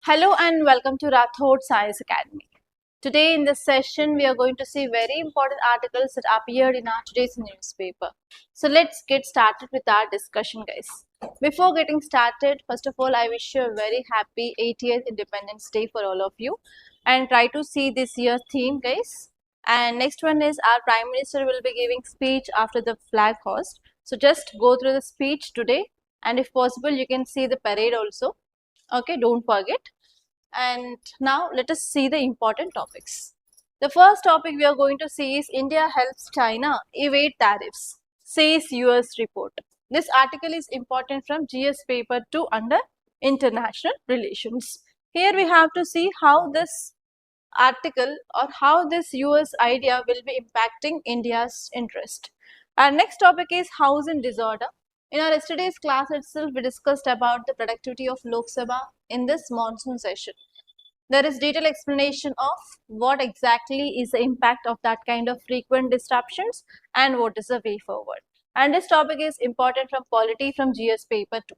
Hello and welcome to Rathods IAS Academy. Today in this session, we are going to see very important articles that appeared in our today's newspaper. So let's get started with our discussion, guys. Before getting started, first of all, I wish you a very happy 80th Independence Day for all of you. And try to see this year's theme, guys. And next one is our Prime Minister will be giving speech after the flag hoist. So just go through the speech today. And if possible, you can see the parade also. Okay, don't forget. And now let us see the important topics. The first topic we are going to see is India helps China evade tariffs, says US report. This article is important from GS paper 2 under international relations. Here we have to see how this article or how this US idea will be impacting India's interest. Our next topic is housing disorder. In our yesterday's class itself, we discussed about the productivity of Lok Sabha in this monsoon session. There is detailed explanation of what exactly is the impact of that kind of frequent disruptions and what is the way forward. And this topic is important from polity from GS paper 2.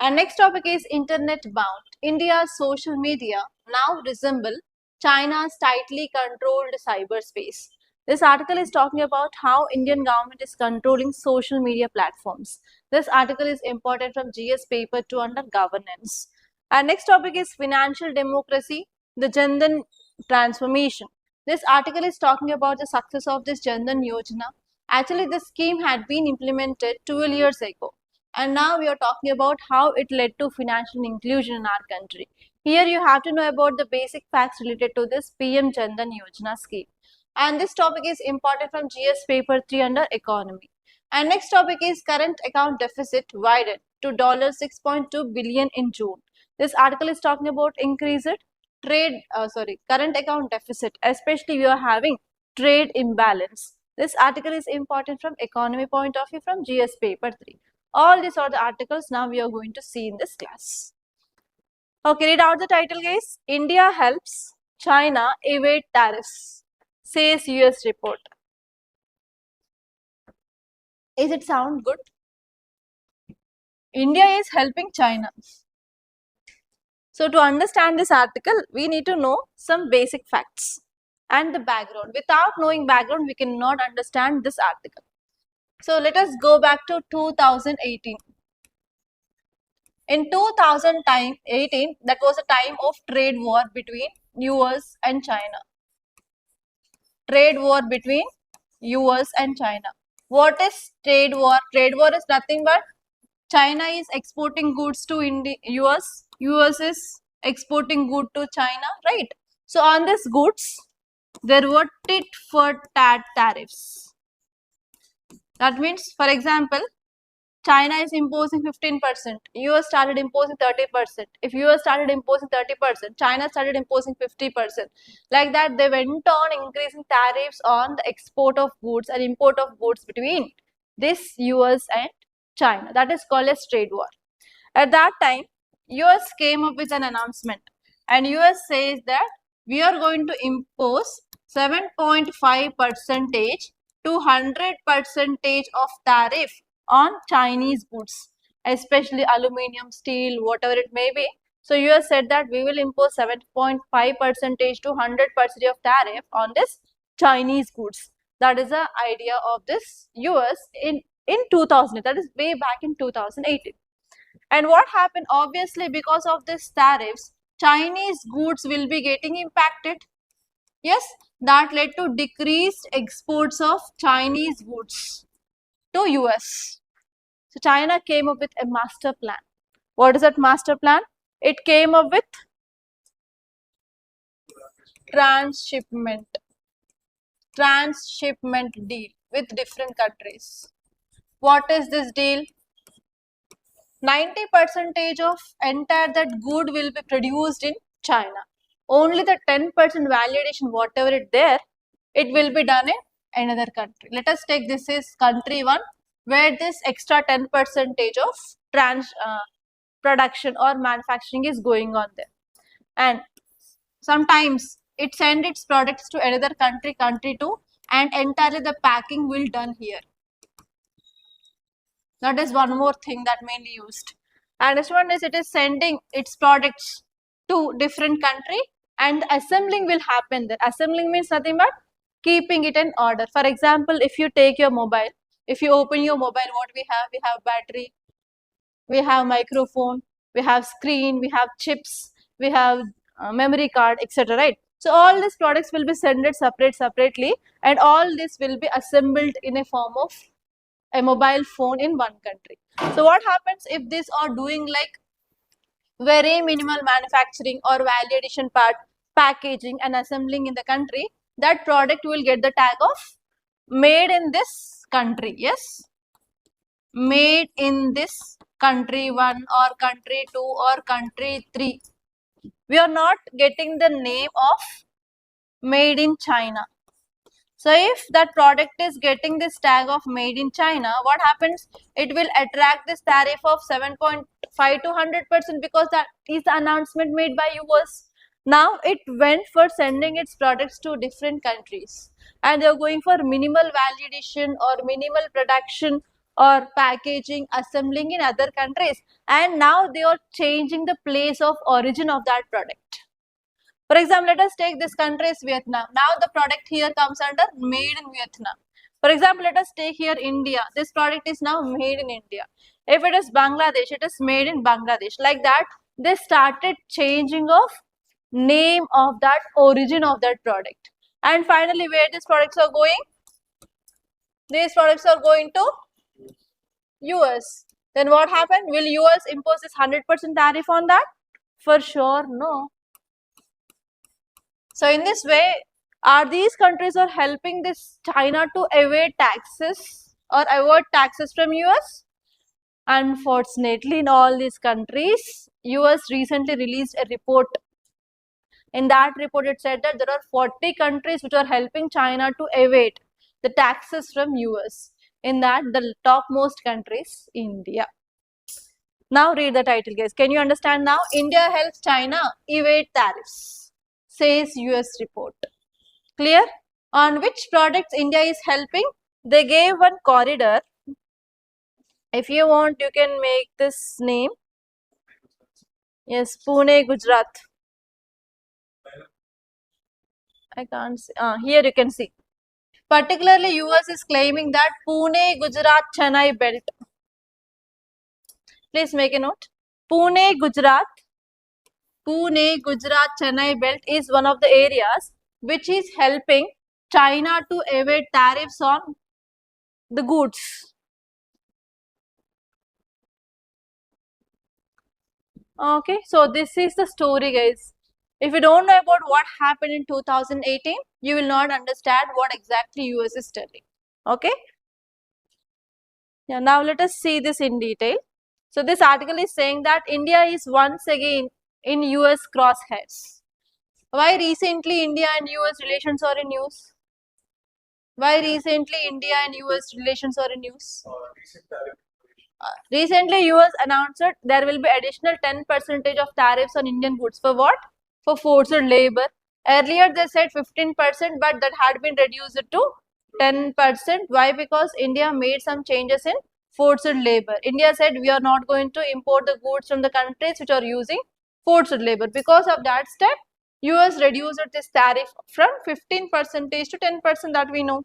And next topic is internet bound. India's social media now resemble China's tightly controlled cyberspace. This article is talking about how Indian government is controlling social media platforms. This article is important from GS paper 2 under governance. Our next topic is financial democracy, the Jan Dhan transformation. This article is talking about the success of this Jan Dhan Yojana. Actually, this scheme had been implemented 12 years ago. And now we are talking about how it led to financial inclusion in our country. Here you have to know about the basic facts related to this PM Jan Dhan Yojana scheme. And this topic is important from GS paper 3 under economy. And next topic is current account deficit widened to $6.2 billion in June. This article is talking about increased current account deficit, especially we are having trade imbalance. This article is important from economy point of view from GS paper 3. All these are the articles now we are going to see in this class. Okay, read out the title, guys. India helps China evade tariffs, says US report. Is it sound good? India is helping China. So to understand this article, we need to know some basic facts and the background. Without knowing background, we cannot understand this article. So let us go back to 2018. In 2018, that was a time of trade war between US and China. Trade war between US and China. What is trade war? Trade war is nothing but China is exporting goods to US. US is exporting good to China, right? So on these goods, there were tit for tat tariffs. That means, for example, China is imposing 15%, US started imposing 30%. If US started imposing 30%, China started imposing 50%. Like that, they went on increasing tariffs on the export of goods and import of goods between this US and China. That is called as trade war. At that time, US came up with an announcement and US says that we are going to impose 7.5% to 100% of tariff on Chinese goods, especially aluminium, steel, whatever it may be. So US said that we will impose 7.5% to 100% of tariff on this Chinese goods. That is the idea of this US in 2000. That is way back in 2018. And what happened? Obviously, because of these tariffs, Chinese goods will be getting impacted. Yes, that led to decreased exports of Chinese goods to US. So China came up with a master plan. What is that master plan? It came up with transshipment deal with different countries. What is this deal? 90% of entire that good will be produced in China. Only the 10% validation, whatever it there, it will be done in another country. Let us take this is country 1, where this extra 10% of production or manufacturing is going on there. And sometimes it send its products to another country, country 2, and entirely the packing will done here. That is one more thing that mainly used. And this one is it is sending its products to different country, and assembling will happen there. Assembling means nothing but keeping it in order. For example, if you take your mobile, if you open your mobile, what we have? We have battery, we have microphone, we have screen, we have chips, we have memory card, etc. Right? So all these products will be sent separately, and all this will be assembled in a form of a mobile phone in one country. So what happens if these are doing like very minimal manufacturing or value addition part, packaging and assembling in the country, that product will get the tag of made in this country. Yes, made in this country 1 or country 2 or country 3. We are not getting the name of made in China. So if that product is getting this tag of made in China, what happens? It will attract this tariff of 7.5 to 100% because that is the announcement made by US. Now it went for sending its products to different countries, and they are going for minimal value addition or minimal production or packaging, assembling in other countries, and now they are changing the place of origin of that product. For example, let us take this country is Vietnam. Now the product here comes under made in Vietnam. For example, let us take here India. This product is now made in India. If it is Bangladesh, it is made in Bangladesh. Like that, they started changing of name of that origin of that product. And finally, where these products are going? These products are going to US. Then what happened? Will US impose this 100% tariff on that? For sure, no. So in this way, are these countries are helping this China to evade taxes or avoid taxes from US? Unfortunately, in all these countries, US recently released a report. In that report, it said that there are 40 countries which are helping China to evade the taxes from US. In that, the topmost country is India. Now read the title, guys. Can you understand now? India helps China evade tariffs, says US report. Clear? On which products India is helping? They gave one corridor. If you want, you can make this name. Yes, Pune, Gujarat. I can't see. Here you can see. Particularly, US is claiming that Pune, Gujarat, Chennai belt. Please make a note. Pune, Gujarat, Chennai belt is one of the areas which is helping China to evade tariffs on the goods. Okay, so this is the story, guys. If you don't know about what happened in 2018, you will not understand what exactly US is telling. Okay. Yeah, now let us see this in detail. So this article is saying that India is once again in US crosshairs. Why recently India and US relations are in news? Why recently India and US relations are in news? Recently US announced that there will be additional 10% of tariffs on Indian goods. For what? For forced labor. Earlier they said 15%, but that had been reduced to 10%. Why? Because India made some changes in forced labor. India said we are not going to import the goods from the countries which are using forced labor. Because of that step, US reduced this tariff from 15% to 10% that we know.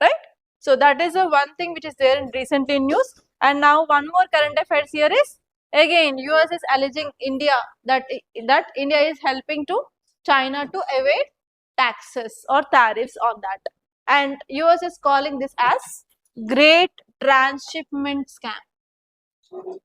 Right? So that is the one thing which is there in recently in news. And now one more current affairs here is, again US is alleging India that India is helping to China to evade taxes or tariffs on that. And US is calling this as Great Transshipment Scam.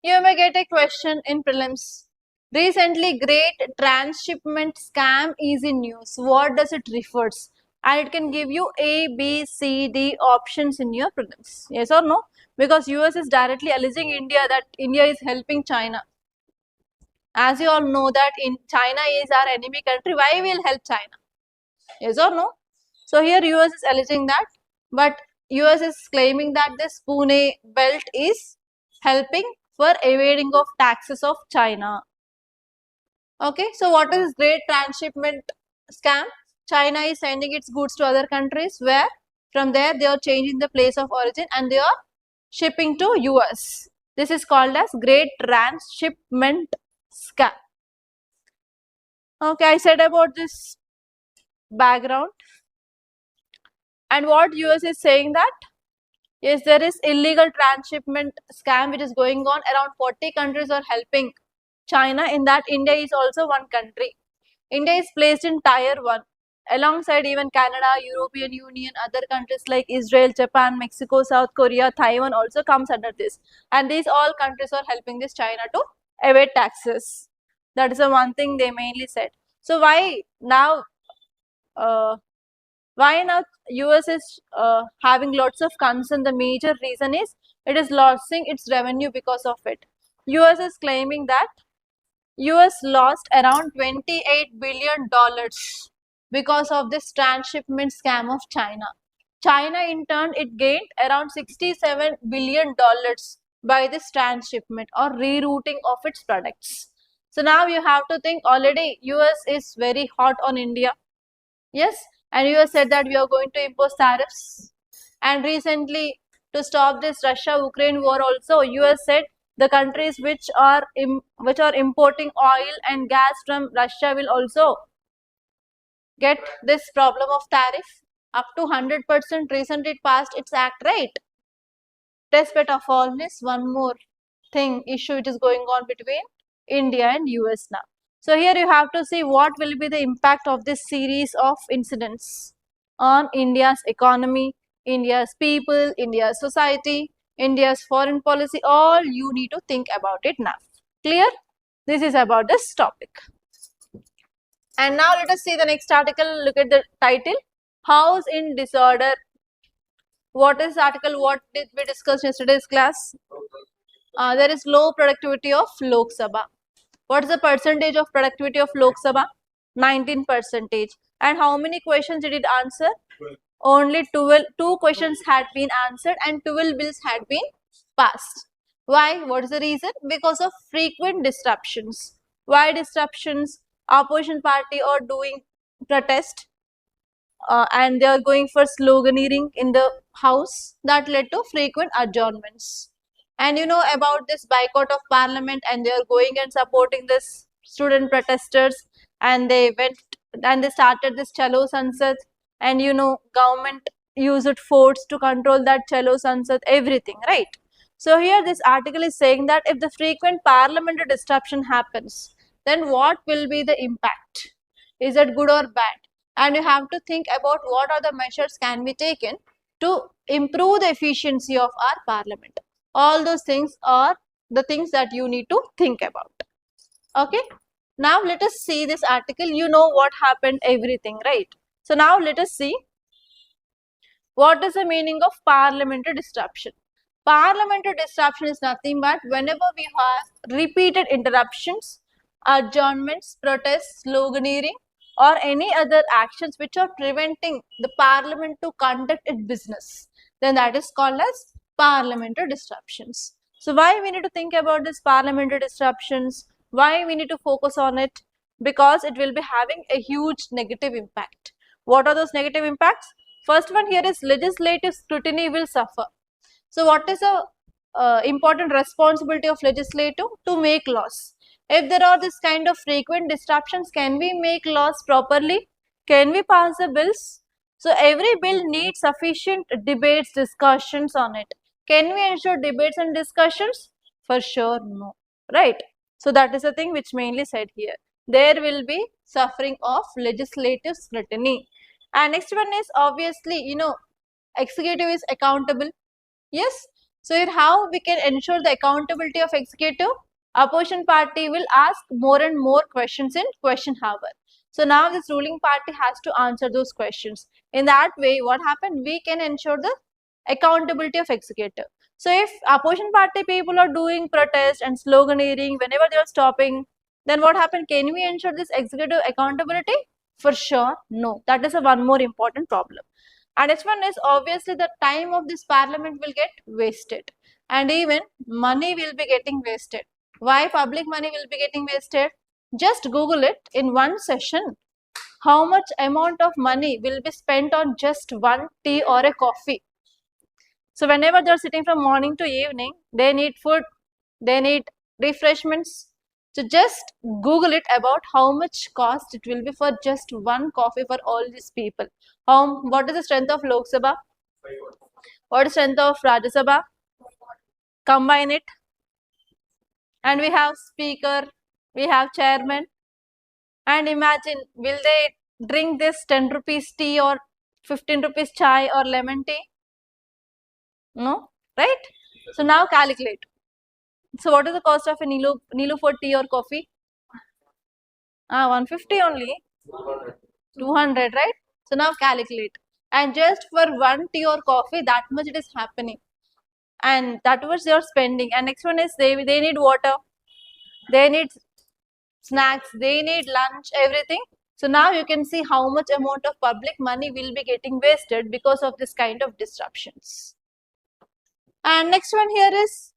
You may get a question in prelims. Recently, Great Transshipment Scam is in news. What does it refers? And it can give you A, B, C, D options in your prelims. Yes or no? Because US is directly alleging India that India is helping China. As you all know that in China is our enemy country, why will help China? Yes or no? So here US is alleging that, but US is claiming that this Pune belt is helping for evading of taxes of China. Okay, so what is Great Transshipment Scam? China is sending its goods to other countries where from there they are changing the place of origin and they are shipping to US. This is called as Great Transshipment scam. Okay, I said about this background. And what US is saying that, yes, there is illegal transshipment scam which is going on. Around 40 countries are helping China. In that, India is also one country. India is placed in tier 1 alongside even Canada, European Union, other countries like Israel, Japan, Mexico, South Korea, Taiwan also comes under this. And these all countries are helping this China to evade taxes. That is the one thing they mainly said. So uh, why now US is having lots of concern? The major reason is it is losing its revenue because of it. US is claiming that US lost around $28 billion because of this transshipment scam of China. China in turn, it gained around $67 billion by this transshipment or rerouting of its products. So now you have to think, already US is very hot on India. Yes, and US said that we are going to impose tariffs. And recently, to stop this Russia-Ukraine war also, US said the countries which are importing oil and gas from Russia will also get this problem of tariff up to 100%. Recently it passed its act, right? Despite of all this, one more issue which is going on between India and US now. So here you have to see what will be the impact of this series of incidents on India's economy, India's people, India's society, India's foreign policy. All you need to think about it now. Clear? This is about this topic. And now let us see the next article. Look at the title. House in Disorder. What is the article? What did we discuss yesterday's class? There is low productivity of Lok Sabha. What is the percentage of productivity of Lok Sabha? 19%. And how many questions did it answer? Only 12. 2 questions had been answered and 12 bills had been passed. Why? What is the reason? Because of frequent disruptions. Why disruptions? Opposition party are doing protest and they are going for sloganeering in the house. That led to frequent adjournments. And you know about this boycott of parliament, and they are going and supporting this student protesters, and they went and they started this Chalo Sansad, and you know government used force to control that Chalo Sansad, everything, right? So here this article is saying that if the frequent parliamentary disruption happens, then what will be the impact? Is it good or bad? And you have to think about what are the measures can be taken to improve the efficiency of our parliament. All those things are the things that you need to think about. Okay. Now let us see this article. You know what happened, everything, right? So now let us see what is the meaning of parliamentary disruption. Parliamentary disruption is nothing but whenever we have repeated interruptions, adjournments, protests, sloganeering, or any other actions which are preventing the parliament to conduct its business, then that is called as parliamentary disruptions. So why we need to think about this parliamentary disruptions? Why we need to focus on it? Because it will be having a huge negative impact. What are those negative impacts? First one here is legislative scrutiny will suffer. So what is the important responsibility of legislative? To make laws. If there are this kind of frequent disruptions, can we make laws properly? Can we pass the bills? So every bill needs sufficient debates, discussions on it. Can we ensure debates and discussions? For sure, no. Right? So that is the thing which mainly said here. There will be suffering of legislative scrutiny. And next one is obviously, you know, executive is accountable. Yes. So here how we can ensure the accountability of executive? Opposition party will ask more and more questions in question hour. So now this ruling party has to answer those questions. In that way, what happened? We can ensure the accountability of executive. So if opposition party people are doing protest and sloganeering whenever they are stopping, then what happened? Can we ensure this executive accountability? For sure, no. That is a one more important problem. And next one is obviously the time of this parliament will get wasted, and even money will be getting wasted. Why public money will be getting wasted? Just Google it in one session. How much amount of money will be spent on just one tea or a coffee? So whenever they are sitting from morning to evening, they need food, they need refreshments, So just Google it about how much cost it will be for just one coffee for all these people. What is the strength of Lok Sabha? What is the strength of Rajya Sabha? Combine it, and we have speaker, we have chairman, and imagine, will they drink this 10 rupees tea or 15 rupees chai or lemon tea? No, right? So now calculate. So what is the cost of a Nilu for tea or coffee? 150 only. 200, right? So now calculate. And just for one tea or coffee, that much it is happening. And that was your spending. And next one is they need water, they need snacks, they need lunch, everything. So now you can see how much amount of public money will be getting wasted because of this kind of disruptions. And next one here is,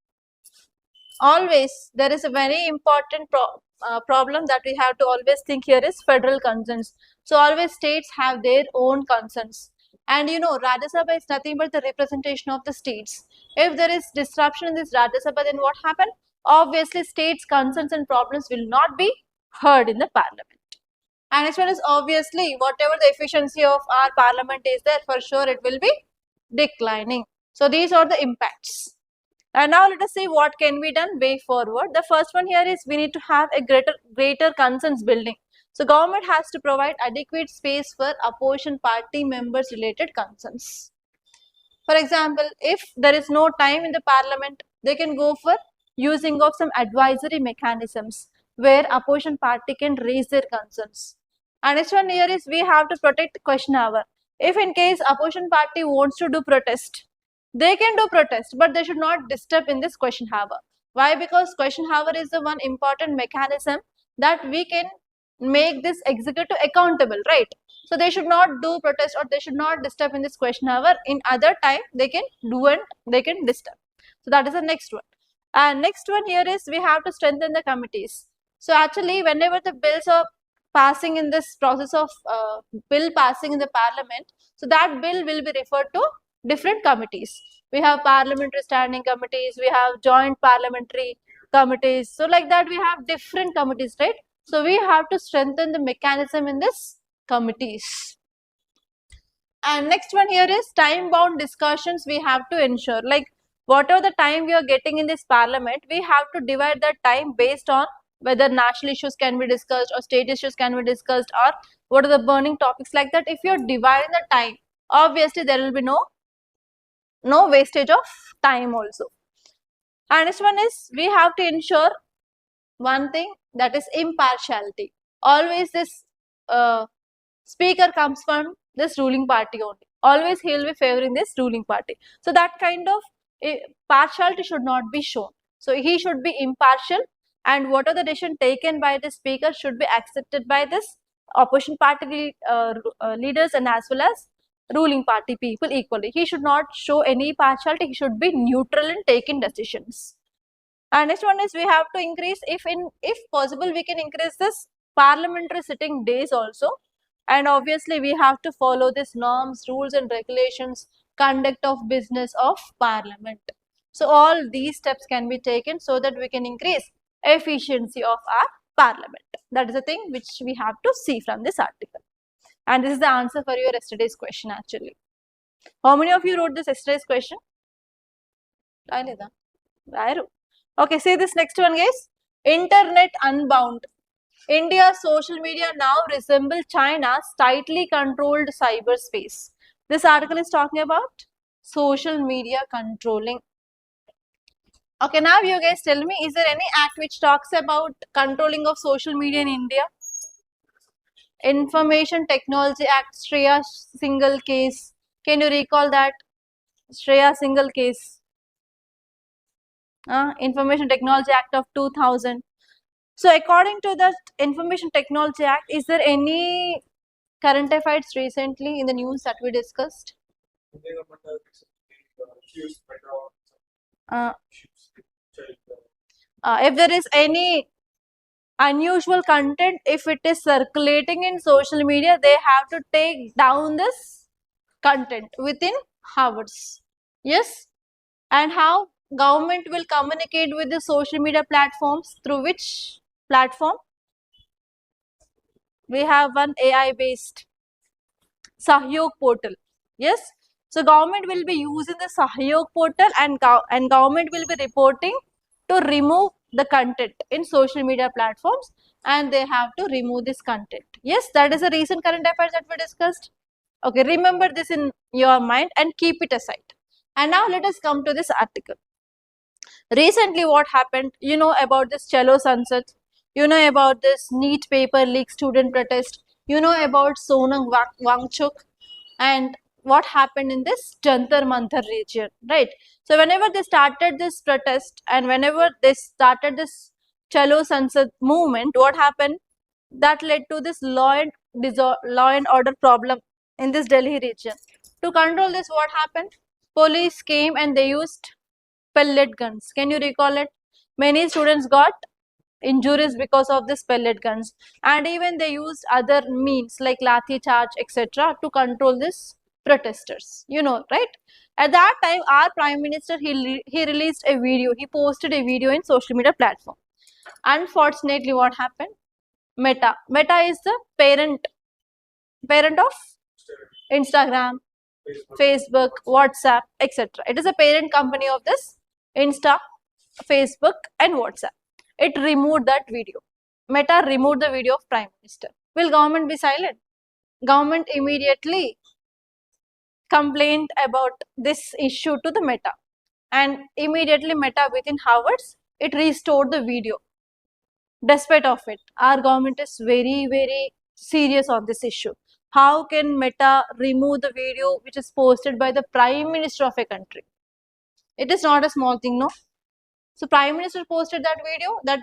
always there is a very important problem that we have to always think here is federal concerns. So always states have their own concerns. And you know, Rajya Sabha is nothing but the representation of the states. If there is disruption in this Rajya Sabha, then what happened? Obviously, states' concerns and problems will not be heard in the parliament. And as well as obviously, whatever the efficiency of our parliament is there, for sure it will be declining. So these are the impacts. And now let us see what can be done way forward. The first one here is we need to have a greater concerns building. So government has to provide adequate space for opposition party members related concerns. For example, if there is no time in the parliament, they can go for using of some advisory mechanisms where opposition party can raise their concerns. And next one here is we have to protect question hour. If in case opposition party wants to do protest, they can do protest, but they should not disturb in this question hour. Why? Because question hour is the one important mechanism that we can make this executive accountable, right? So they should not do protest or they should not disturb in this question hour. In other time, they can do and they can disturb. So that is the next one. And next one here is we have to strengthen the committees. So actually, whenever the bills are passing in this process of bill passing in the parliament, so that bill will be referred to different committees. We have parliamentary standing committees, we have joint parliamentary committees. So like that we have different committees, right? So we have to strengthen the mechanism in this committees. And next one here is time bound discussions we have to ensure. Like whatever the time we are getting in this parliament, we have to divide that time based on whether national issues can be discussed or state issues can be discussed or what are the burning topics, like that. If you are dividing the time, obviously there will be no wastage of time also. And next one is we have to ensure one thing, that is impartiality. Always this speaker comes from this ruling party only. Always he will be favoring this ruling party. So that kind of partiality should not be shown. So he should be impartial, and what are the decision taken by the speaker should be accepted by this opposition party leaders and as well as ruling party people equally. He should not show any partiality. He should be neutral in taking decisions. And next one is we have to increase, if possible, we can increase this parliamentary sitting days also. And obviously we have to follow this norms, rules and regulations, conduct of business of parliament. So all these steps can be taken so that we can increase efficiency of our parliament. That is the thing which we have to see from this article. And this is the answer for your yesterday's question actually. How many of you wrote this yesterday's question? Okay, see this next one, guys. Internet unbound. India's social media now resemble China's tightly controlled cyberspace. This article is talking about social media controlling. Okay, now you guys tell me, is there any act which talks about controlling of social media in India? Information Technology Act, Shreya single case. Can you recall that? Shreya single case. Information Technology Act of 2000. So according to the Information Technology Act, is there any current affairs recently in the news that we discussed? If there is any unusual content, if it is circulating in social media, they have to take down this content within hours. Yes? And how government will communicate with the social media platforms? Through which? platform. We have one AI based Sahyog portal. Yes. So government will be using the Sahyog portal, and government will be reporting to remove the content in social media platforms, and they have to remove this content. Yes, that is a recent current affairs that we discussed. Okay, remember this in your mind and keep it aside. And now let us come to this article. Recently, what happened? You know about this Chalo Sansad. You know about this NEET paper leak student protest. You know about Sonam Wangchuk and what happened in this Jantar Mantar region, right? So whenever they started this protest and whenever they started this Chalo Sansad movement, what happened? That led to this law and order problem in this Delhi region. To control this, what happened? Police came and they used pellet guns. Can you recall it? Many students got injuries because of this pellet guns, and even they used other means like lathi charge, etc. to control this protesters. You know, right? At that time, our Prime Minister, he released a video. He posted a video in social media platform. Unfortunately, what happened? Meta is the parent of Instagram, Facebook, WhatsApp, etc. It is a parent company of this Insta, Facebook, and WhatsApp. It removed that video. Meta removed the video of Prime Minister. Will government be silent? Government immediately complained about this issue to the Meta, and immediately Meta within hours it restored the video. Despite of it, our government is very serious on this issue. How can Meta remove the video which is posted by the Prime Minister of a country? It is not a small thing, no? So Prime Minister posted that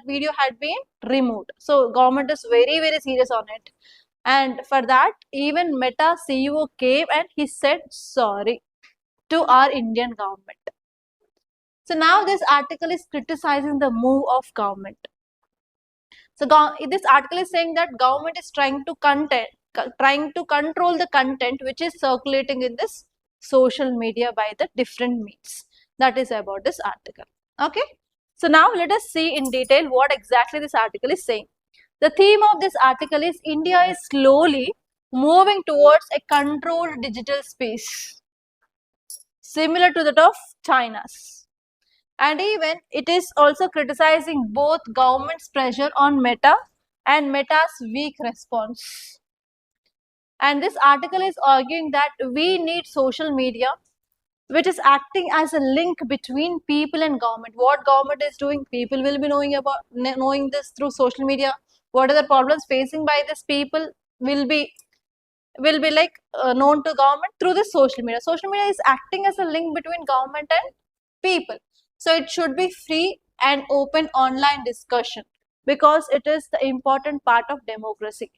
video had been removed. So government is very serious on it. And for that, even Meta CEO came and he said sorry to our Indian government. So now this article is criticizing the move of government. So this article is saying that government is trying to control the content which is circulating in this social media by the different means. That is about this article. Okay. So now let us see in detail what exactly this article is saying. The theme of this article is India is slowly moving towards a controlled digital space, similar to that of China's. And even it is also criticizing both government's pressure on Meta and Meta's weak response. And this article is arguing that we need social media which is acting as a link between people and government. What government is doing, people will be knowing this through social media. What are the problems facing by these people will be like known to government through the social media. Social media is acting as a link between government and people. So it should be free and open online discussion because it is the important part of democracy.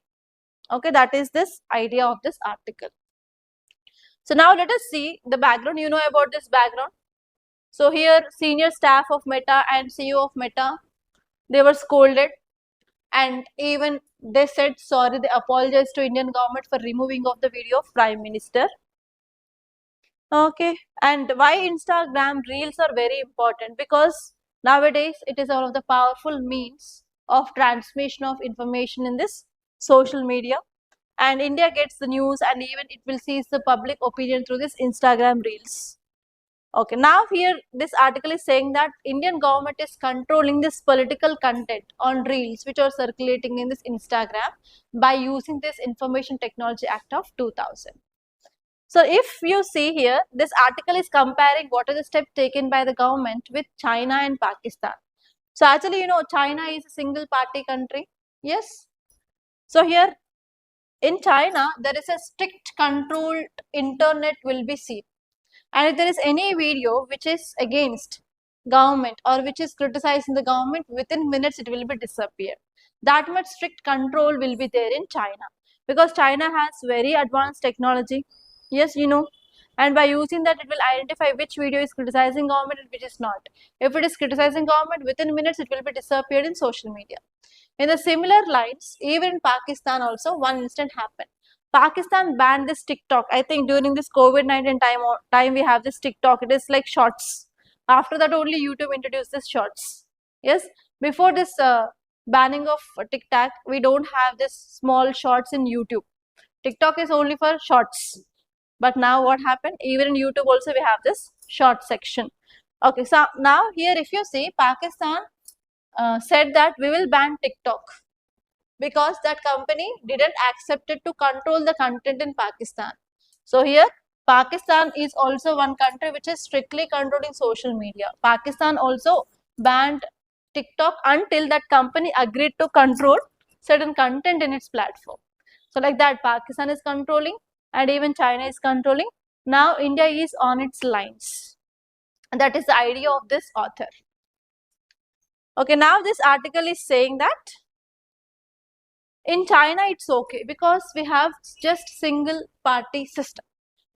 Okay, that is this idea of this article. So now let us see the background. You know about this background. So here senior staff of Meta and CEO of Meta, they were scolded and even they said sorry, they apologized to Indian government for removing of the video of Prime Minister. Okay, and why Instagram Reels are very important? Because nowadays it is one of the powerful means of transmission of information in this social media, and India gets the news and even it will seize the public opinion through this Instagram Reels. Okay, now here this article is saying that Indian government is controlling this political content on Reels which are circulating in this Instagram by using this Information Technology Act of 2000. So if you see here, this article is comparing what are the steps taken by the government with China and Pakistan. So actually, you know, China is a single party country. Yes. So here in China, there is a strict controlled internet will be seen. And if there is any video which is against government or which is criticizing the government, within minutes it will be disappear. That much strict control will be there in China because China has very advanced technology. Yes, you know, and by using that it will identify which video is criticizing government and which is not. If it is criticizing government, within minutes it will be disappeared in social media. In the similar lines, even in Pakistan also one incident happened. Pakistan banned this TikTok. I think during this COVID-19 time we have this TikTok. It is like shorts. After that only YouTube introduced this shorts. Yes, before this banning of TikTok, we don't have this small shorts in YouTube. TikTok is only for shorts. But now what happened? Even in YouTube also we have this short section. Okay, so now here if you see, Pakistan said that we will ban TikTok because that company didn't accept it to control the content in Pakistan. So here Pakistan is also one country which is strictly controlling social media. Pakistan also banned TikTok until that company agreed to control certain content in its platform. So like that, Pakistan is controlling and even China is controlling. Now India is on its lines. And that is the idea of this author. Okay, now this article is saying that in China it's okay because we have just single party system.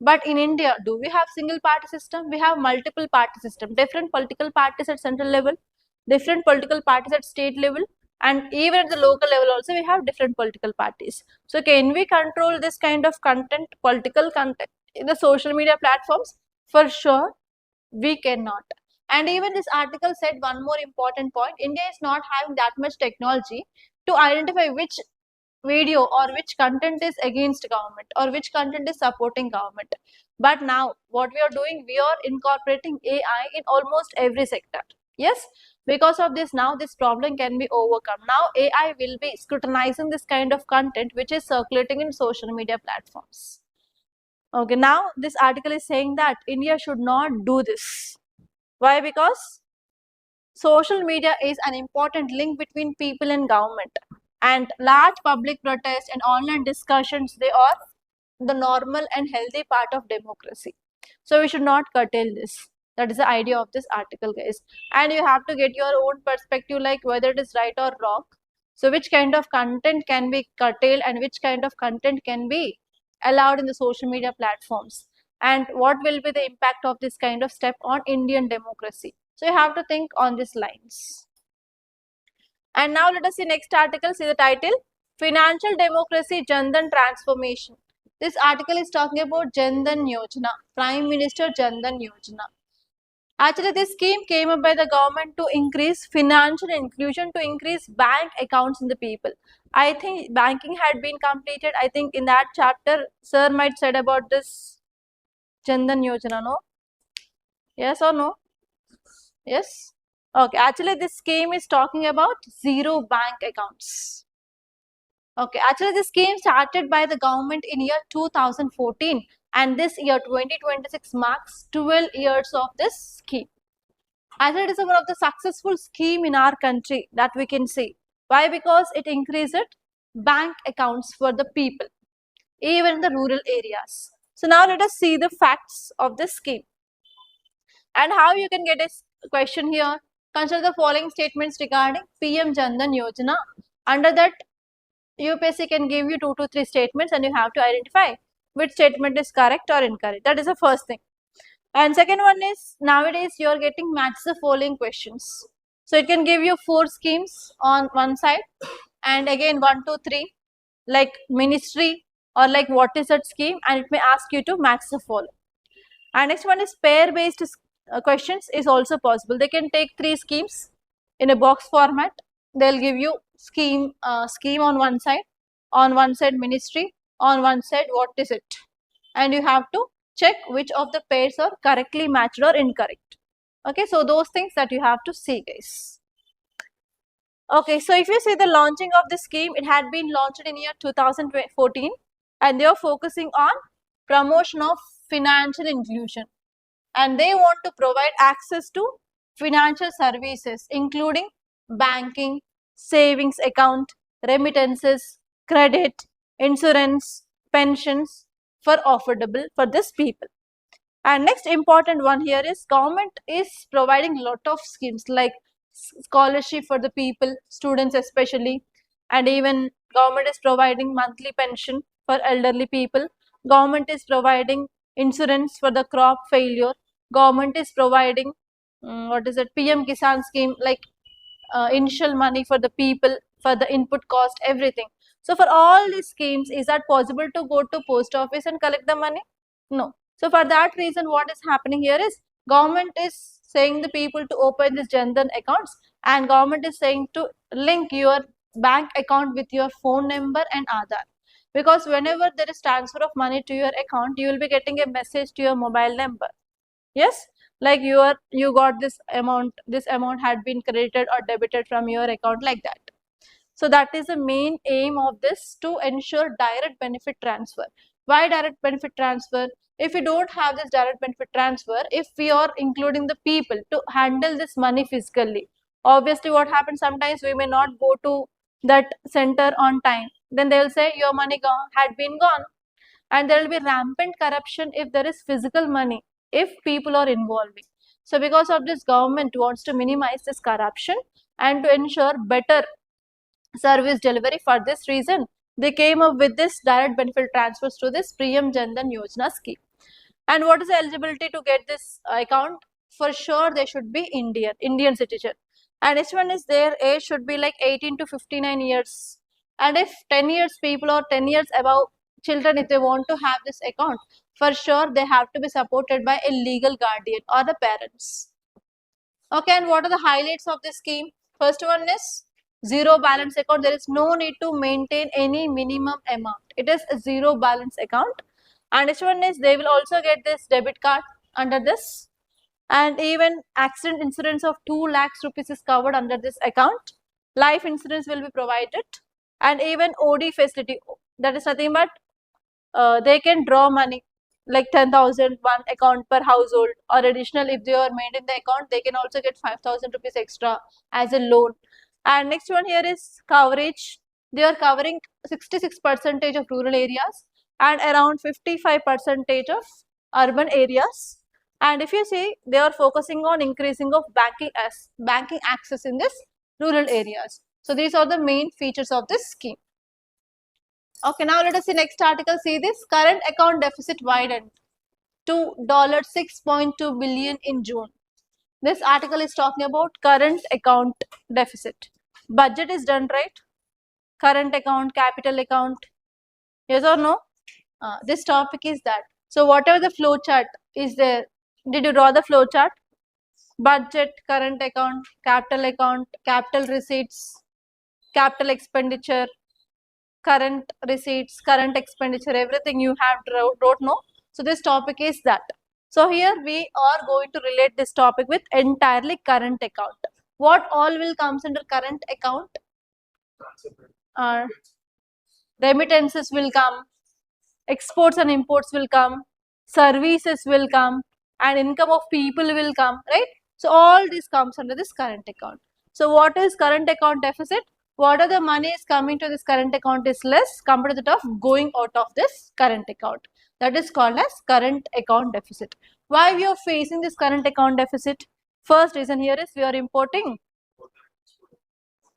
But in India, do we have single party system? We have multiple party system, different political parties at central level, different political parties at state level, and even at the local level also we have different political parties. So can we control this kind of content, political content in the social media platforms? For sure, we cannot. And even this article said one more important point: India is not having that much technology to identify which video or which content is against government or which content is supporting government. But now what we are doing, we are incorporating AI in almost every sector. Yes, because of this now this problem can be overcome. Now AI will be scrutinizing this kind of content which is circulating in social media platforms. Okay, now this article is saying that India should not do this. Why? Because social media is an important link between people and government, and large public protests and online discussions, they are the normal and healthy part of democracy. So we should not curtail this. That is the idea of this article, guys. And you have to get your own perspective, like whether it is right or wrong. So which kind of content can be curtailed and which kind of content can be allowed in the social media platforms, and what will be the impact of this kind of step on Indian democracy. So you have to think on these lines. And now let us see next article. See the title: Financial Democracy Jan Dhan Transformation. This article is talking about Jan Dhan Yojana, Prime Minister Jan Dhan Yojana. Actually, this scheme came up by the government to increase financial inclusion, to increase bank accounts in the people. I think banking had been completed. I think in that chapter, sir might said about this Jan Dhan Yojana, no? Yes or no? Yes? Okay, actually this scheme is talking about zero bank accounts. Okay, actually this scheme started by the government in year 2014, and this year 2026 marks 12 years of this scheme. Actually it is one of the successful scheme in our country that we can see. Why? Because it increased bank accounts for the people, even in the rural areas. So now let us see the facts of this scheme and how you can get a question here. Consider the following statements regarding PM Jan Dhan Yojana. Under that, UPSC can give you 2 to 3 statements and you have to identify which statement is correct or incorrect. That is the first thing. And second one is, nowadays you are getting match the following questions. So it can give you 4 schemes on one side and again 1, 2, 3 like ministry or like what is that scheme, and it may ask you to match the following. And next one is pair based questions is also possible. They can take 3 schemes in a box format. They'll give you scheme on one side ministry, on one side what is it, and you have to check which of the pairs are correctly matched or incorrect. Okay, so those things that you have to see, guys. Okay, so if you see the launching of the scheme, it had been launched in year 2014 and they are focusing on promotion of financial inclusion, and they want to provide access to financial services including banking, savings account, remittances, credit, insurance, pensions for affordable for this people. And next important one here is government is providing lot of schemes like scholarship for the people, students especially, and even government is providing monthly pension for elderly people. Government is providing insurance for the crop failure. Government is providing what is it, PM Kisan scheme, like initial money for the people, for the input cost, everything. So for all these schemes, is that possible to go to post office and collect the money? No. So for that reason, what is happening here is government is saying the people to open this Jan Dhan accounts and government is saying to link your bank account with your phone number and Aadhaar, because whenever there is transfer of money to your account, you will be getting a message to your mobile number. Yes, like you got this amount had been credited or debited from your account, like that. So that is the main aim of this, to ensure direct benefit transfer. Why direct benefit transfer? If we don't have this direct benefit transfer, if we are including the people to handle this money physically, obviously what happens, sometimes we may not go to that center on time. Then they will say your money had been gone, and there will be rampant corruption if there is physical money, if people are involving. So because of this, government wants to minimize this corruption and to ensure better service delivery. For this reason, they came up with this direct benefit transfers to this PM Dhan Yojana scheme. And what is the eligibility to get this account? For sure, they should be Indian citizen. And each one is their age should be like 18 to 59 years. And if 10 years people or 10 years above children, if they want to have this account, for sure they have to be supported by a legal guardian or the parents. Okay, and what are the highlights of this scheme? First one is zero balance account. There is no need to maintain any minimum amount. It is a zero balance account. And next one is they will also get this debit card under this, and even accident insurance of 2 lakhs rupees is covered under this account. Life insurance will be provided, and even OD facility, that is nothing but they can draw money like 10,000 one account per household, or additional if they are made in the account, they can also get 5,000 rupees extra as a loan. And next one here is coverage. They are covering 66% of rural areas and around 55% of urban areas. And if you see, they are focusing on increasing of banking access in this rural areas. So these are the main features of this scheme. Okay, now let us see next article. See this, current account deficit widened to $6.2 billion in June. This article is talking about current account deficit. Budget is done, right? Current account, capital account, yes or no? This topic is that. So whatever the flow chart is there, did you draw the flow chart? Budget, current account, capital receipts, capital expenditure, current receipts, current expenditure, everything you have wrote, no? So this topic is that. So here we are going to relate this topic with entirely current account. What all will comes under current account? Remittances will come, exports and imports will come, services will come, and income of people will come, right? So all this comes under this current account. So what is current account deficit? What are the money is coming to this current account is less compared to that of going out of this current account. That is called as current account deficit. Why we are facing this current account deficit? First reason here is we are importing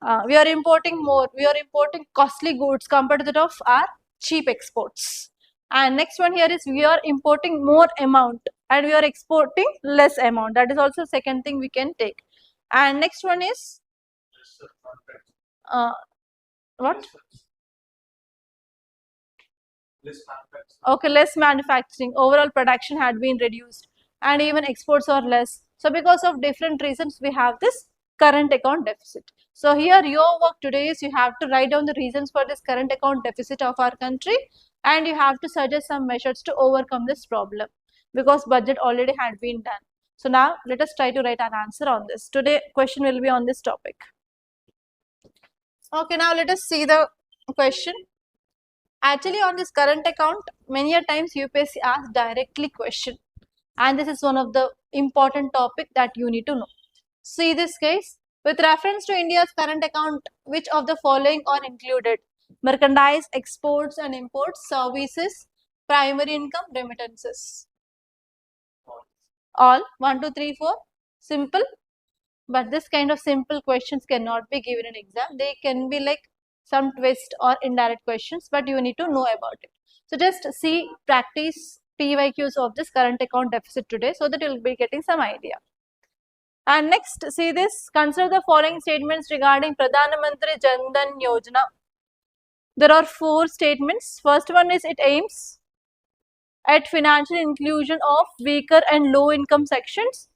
more, we are importing costly goods compared to that of our cheap exports. And next one here is we are importing more amount and we are exporting less amount. That is also second thing we can take. And next one is what? Okay, less manufacturing. Overall production had been reduced and even exports are less. So because of different reasons, we have this current account deficit. So here your work today is you have to write down the reasons for this current account deficit of our country, and you have to suggest some measures to overcome this problem, because budget already had been done. So now let us try to write an answer on this. Today question will be on this topic. Okay, now let us see the question. Actually on this current account, many a times UPSC asks directly question, and this is one of the important topic that you need to know. See this case, with reference to India's current account, which of the following are included? Merchandise, exports and imports, services, primary income, remittances. All 1, 2, 3, 4. Simple. But this kind of simple questions cannot be given in exam. They can be like some twist or indirect questions, but you need to know about it. So just see, practice PYQs of this current account deficit today, so that you will be getting some idea. And next, see this, consider the following statements regarding Parliamentary Dhan Yojana. There are 4 statements. First one is it aims at financial inclusion of weaker and low income sections.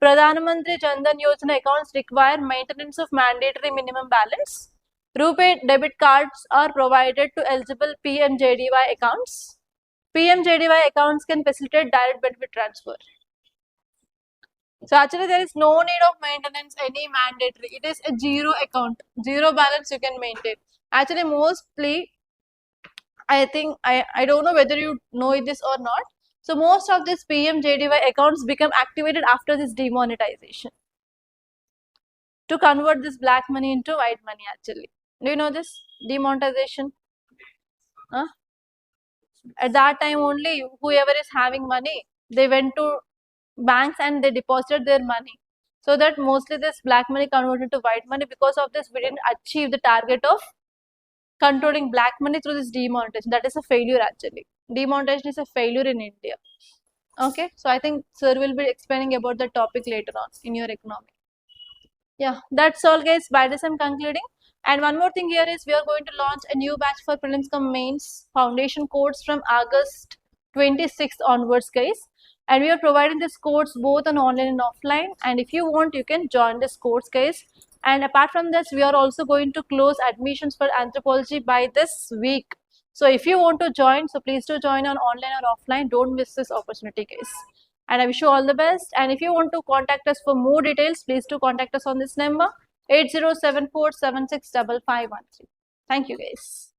Pradhan Mantri Jan Dhan Yojana accounts require maintenance of mandatory minimum balance. RuPay debit cards are provided to eligible PMJDY accounts. PMJDY accounts can facilitate direct benefit transfer. So actually there is no need of maintenance any mandatory. It is a zero account, zero balance you can maintain. Actually mostly I think I don't know whether you know this or not. So most of these PMJDY accounts become activated after this demonetization to convert this black money into white money actually. Do you know this demonetization? Huh? At that time only whoever is having money, they went to banks and they deposited their money. So that mostly this black money converted to white money. Because of this, we didn't achieve the target of controlling black money through this demonetization. That is a failure actually. Demonetization is a failure in India. Okay, so I think sir will be explaining about the topic later on in your economy. Yeah, that's all guys. By this I'm concluding. And one more thing here is we are going to launch a new batch for prelims cum mains foundation course from August 26th onwards guys. And we are providing this course both on online and offline. And if you want, you can join this course guys. And apart from this, we are also going to close admissions for anthropology by this week. So if you want to join, so please do join on online or offline. Don't miss this opportunity guys. And I wish you all the best. And if you want to contact us for more details, please do contact us on this number 8074765513. Thank you guys.